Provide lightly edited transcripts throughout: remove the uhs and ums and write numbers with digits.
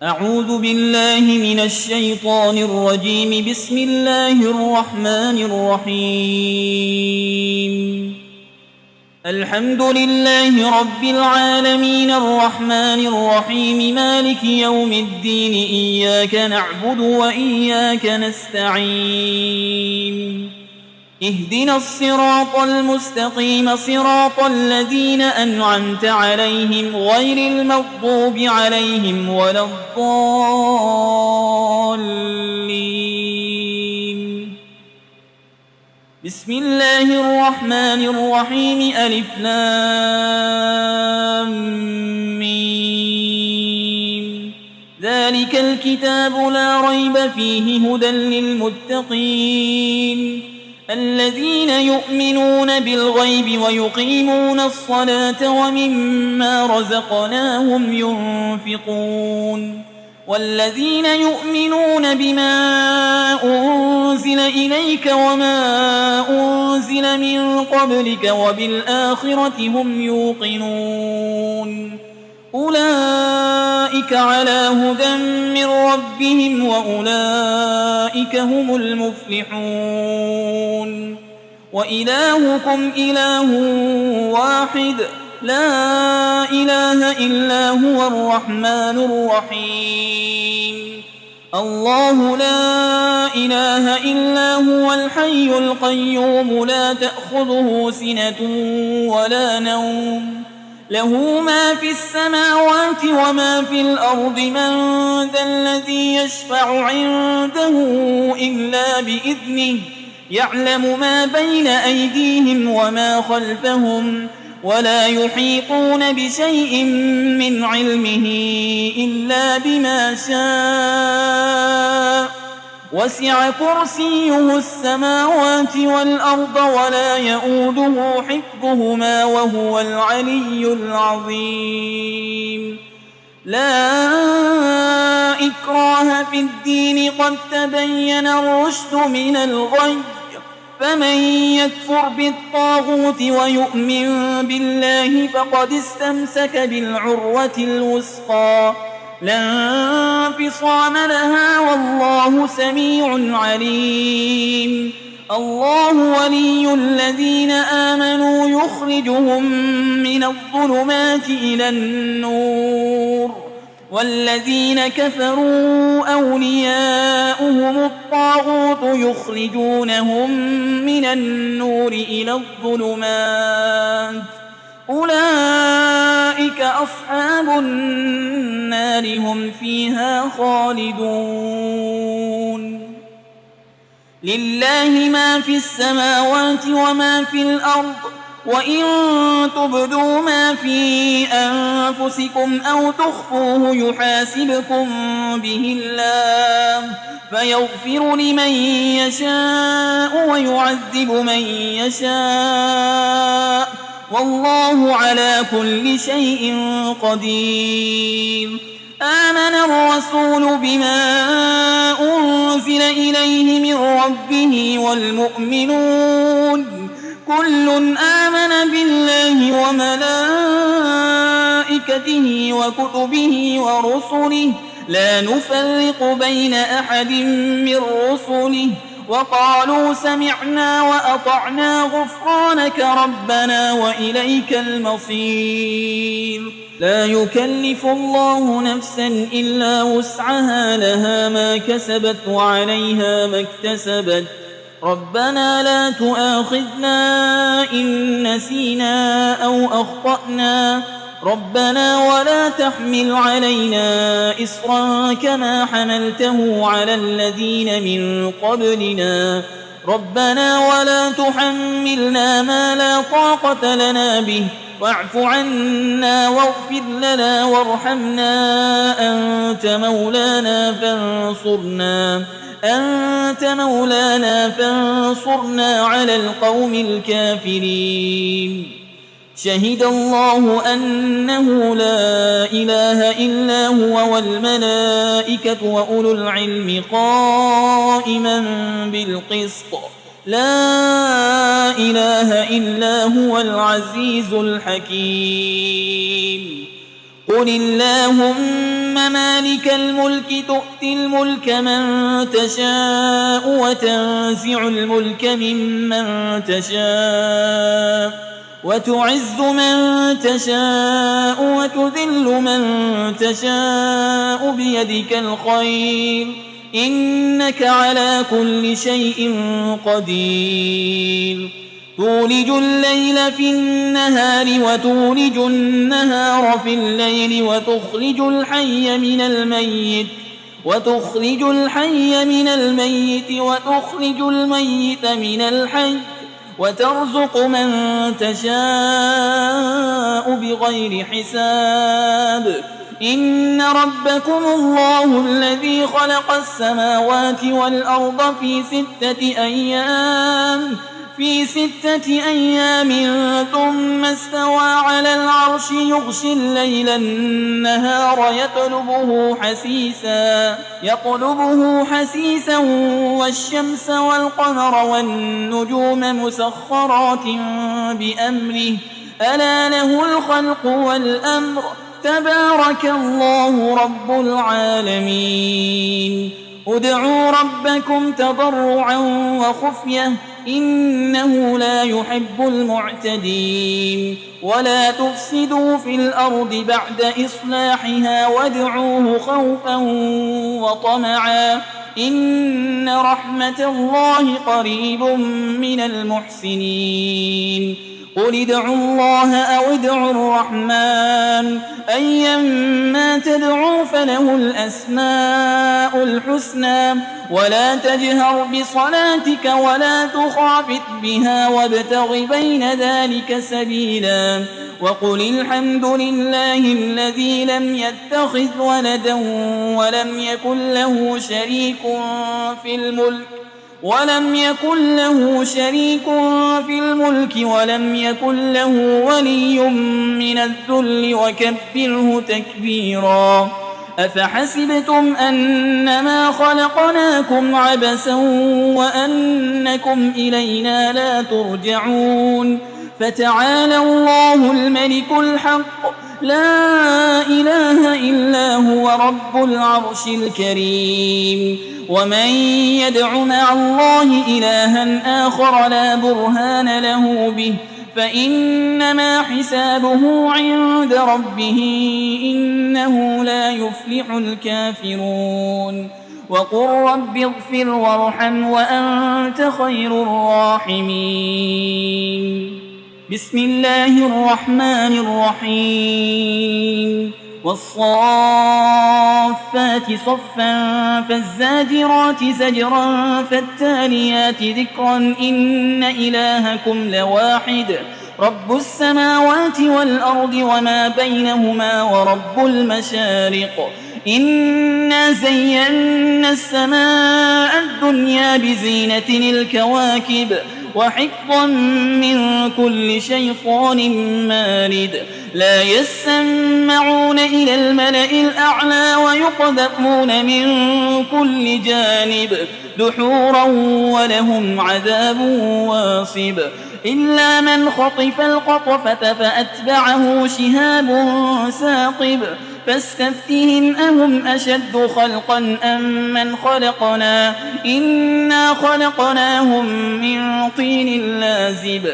أعوذ بالله من الشيطان الرجيم. بسم الله الرحمن الرحيم. الحمد لله رب العالمين الرحمن الرحيم مالك يوم الدين. إياك نعبد وإياك نستعين. اهدنا الصراط المستقيم صراط الذين أنعمت عليهم غير المغضوب عليهم ولا الضالين. بسم الله الرحمن الرحيم. ألف لام ميم. ذلك الكتاب لا ريب فيه هدى للمتقين الذين يؤمنون بالغيب ويقيمون الصلاة ومما رزقناهم ينفقون والذين يؤمنون بما أنزل إليك وما أنزل من قبلك وبالآخرة هم يوقنون أولئك على هدى من ربهم وأولئك هم المفلحون. وإلهكم إله واحد لا إله إلا هو الرحمن الرحيم. الله لا إله إلا هو الحي القيوم لا تأخذه سنة ولا نوم له ما في السماوات وما في الأرض. من ذا الذي يشفع عنده إلا بإذنه يعلم ما بين أيديهم وما خلفهم ولا يحيطون بشيء من علمه إلا بما شاء. وسع كرسيه السماوات والأرض ولا يئوده حفظهما وهو العلي العظيم. لا إكراه في الدين قد تبين الرشد من الغي. فمن يكفر بالطاغوت ويؤمن بالله فقد استمسك بالعروة الوثقى لا انفصام لها والله سميع عليم. الله ولي الذين آمنوا يخرجهم من الظلمات إلى النور والذين كفروا أولياؤهم الطاغوت يخرجونهم من النور إلى الظلمات أولئك أصحاب النار هم فيها خالدون. لله ما في السماوات وما في الأرض وإن تبدوا ما في أنفسكم أو تخفوه يحاسبكم به الله فيغفر لمن يشاء ويعذب من يشاء والله على كل شيء قدير. آمن الرسول بما أنزل إليه من ربه والمؤمنون كل آمن بالله وملائكته وكتبه ورسله لا نفرق بين أحد من رسله وقالوا سمعنا وأطعنا غفرانك ربنا وإليك المصير. لا يكلف الله نفسا إلا وسعها لها ما كسبت وعليها ما اكتسبت. ربنا لا تؤاخذنا إن نسينا أو أخطأنا ربنا ولا تحمل علينا إصرا كما حملته على الذين من قبلنا ربنا ولا تحملنا ما لا طاقة لنا به واعف عنا واغفر لنا وارحمنا أنت مولانا فانصرنا على القوم الكافرين. شهد الله أنه لا إله إلا هو والملائكة وأولو العلم قائما بالقسط لا إله إلا هو العزيز الحكيم. قل اللهم مالك الملك تؤتي الملك من تشاء وتنزع الملك ممن تشاء وتعز من تشاء وتذل من تشاء بيدك الخير إنك على كل شيء قدير تولج الليل في النهار وتولج النهار في الليل وتخرج الحي من الميت وتخرج الميت من الحي وترزق من تشاء بغير حساب إن ربكم الله الذي خلق السماوات والأرض في 6 أيام ثم استوى على العرش يغشي الليل النهار يطلبه حسيسا والشمس والقمر والنجوم مسخرات بأمره ألا له الخلق والأمر تبارك الله رب العالمين ادعوا ربكم تضرعا وخفية إنه لا يحب المعتدين ولا تفسدوا في الأرض بعد إصلاحها وادعوه خوفا وطمعا إن رحمة الله قريب من المحسنين قل ادعوا الله أو ادعوا الرحمن أيما تدعوا فله الأسماء الحسنى ولا تجهر بصلاتك ولا تخافت بها وابتغ بين ذلك سبيلا وقل الحمد لله الذي لم يتخذ ولدا ولم يكن له شريك في الملك ولم يكن له ولي من الذل وكبره تكبيرا أفحسبتم أنما خلقناكم عبثا وأنكم إلينا لا ترجعون فتعالى الله الملك الحق لا إله إلا هو رب العرش الكريم ومن يدع مع الله إلها آخر لا برهان له به فإنما حسابه عند ربه إنه لا يفلح الكافرون وقل رب اغفر وارحم وأنت خير الراحمين بسم الله الرحمن الرحيم والصافات صفا فالزاجرات زجرا فالتاليات ذكرا إن إلهكم لواحد رب السماوات والأرض وما بينهما ورب المشارق إنا زينا السماء الدنيا بزينة الكواكب وحفظا من كل شيطان مارد لا يسمعون إلى الملأ الأعلى ويقذفون من كل جانب دحورا ولهم عذاب واصب إلا من خطف القطفة فأتبعه شهاب ثاقب فاستفتهم أهم أشد خلقا أم من خلقنا إنا خلقناهم من طين لازب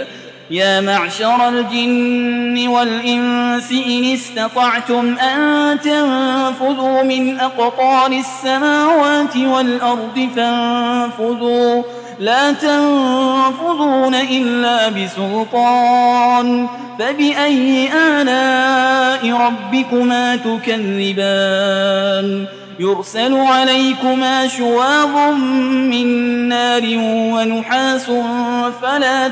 يا معشر الجن والإنس إن استطعتم أن تنفذوا من أقطار السماوات والأرض فانفذوا لا تنفذون إلا بسلطان فبأي آلاء ربكما تكذبان يرسل عليكما شواظ من نار ونحاس فلا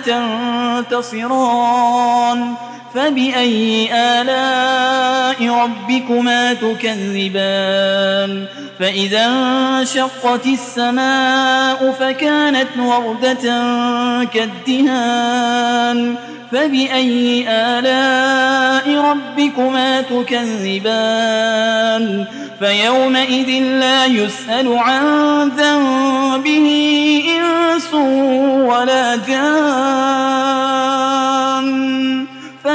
تنتصران فبأي آلاء ربكما تكذبان فإذا انشقت السماء فكانت وردة كالدهان فبأي آلاء ربكما تكذبان فيومئذ لا يسأل عن ذنبه إنس ولا جان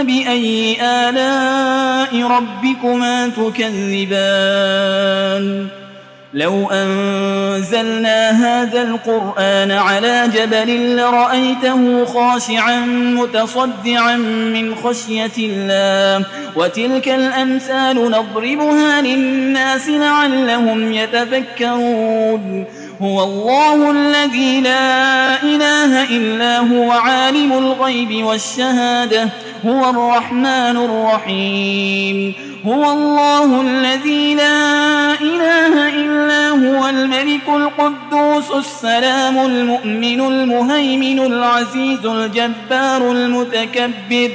فبأي آلاء ربكما تكذبان لو أنزلنا هذا القرآن على جبل لرأيته خاشعا متصدعا من خشية الله وتلك الأمثال نضربها للناس لعلهم يتفكرون هو الله الذي لا إله إلا هو عالم الغيب والشهادة هو الرحمن الرحيم هو الله الذي لا إله إلا هو الملك القدوس السلام المؤمن المهيمن العزيز الجبار المتكبر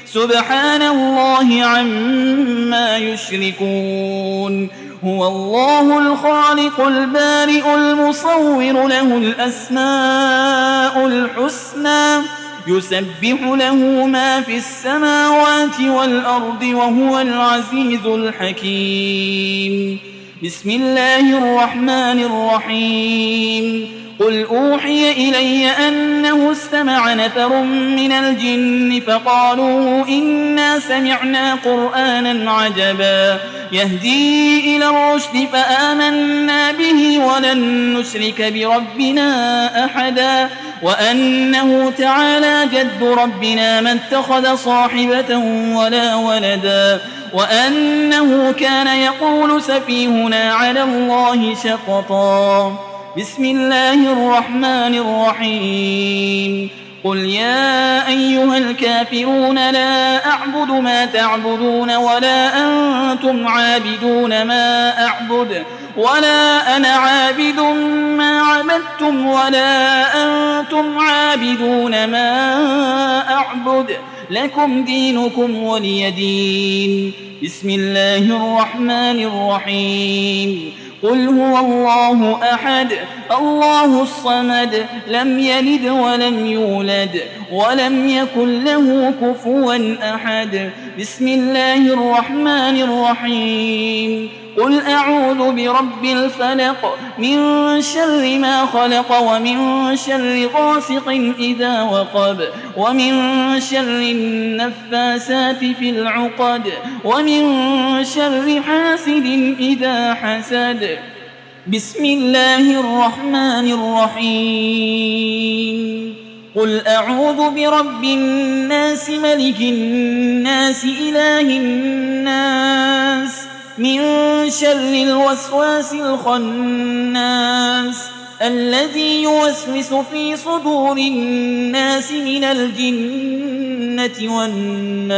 سبحان الله عما يشركون هو الله الخالق البارئ المصور له الأسماء الحسنى يسبح له ما في السماوات والأرض وهو العزيز الحكيم بسم الله الرحمن الرحيم قل أوحي إلي أنه استمع نفر من الجن فقالوا إنا سمعنا قرآنا عجبا يهدي إلى الرشد فآمنا به ولن نشرك بربنا أحدا وأنه تعالى جد ربنا ما اتخذ صاحبة ولا ولدا وأنه كان يقول سفيهنا على الله شططا بسم الله الرحمن الرحيم قل يا أيها الكافرون لا أعبد ما تعبدون ولا أنتم عابدون ما أعبد ولا أنا عابد ما عبدتم ولا أنتم عابدون ما أعبد لكم دينكم ولي دين بسم الله الرحمن الرحيم قل هو الله أحد الله الصمد لم يلد ولم يولد ولم يكن له كفوا أحد بسم الله الرحمن الرحيم قل أعوذ برب الفلق من شر ما خلق ومن شر غاسق إذا وقب ومن شر النفاسات في العقد ومن شر حاسد إذا حسد بسم الله الرحمن الرحيم قل أعوذ برب الناس ملك الناس إله الناس من شر الوسواس الخناس الذي يوسوس في صدور الناس من الجنة والناس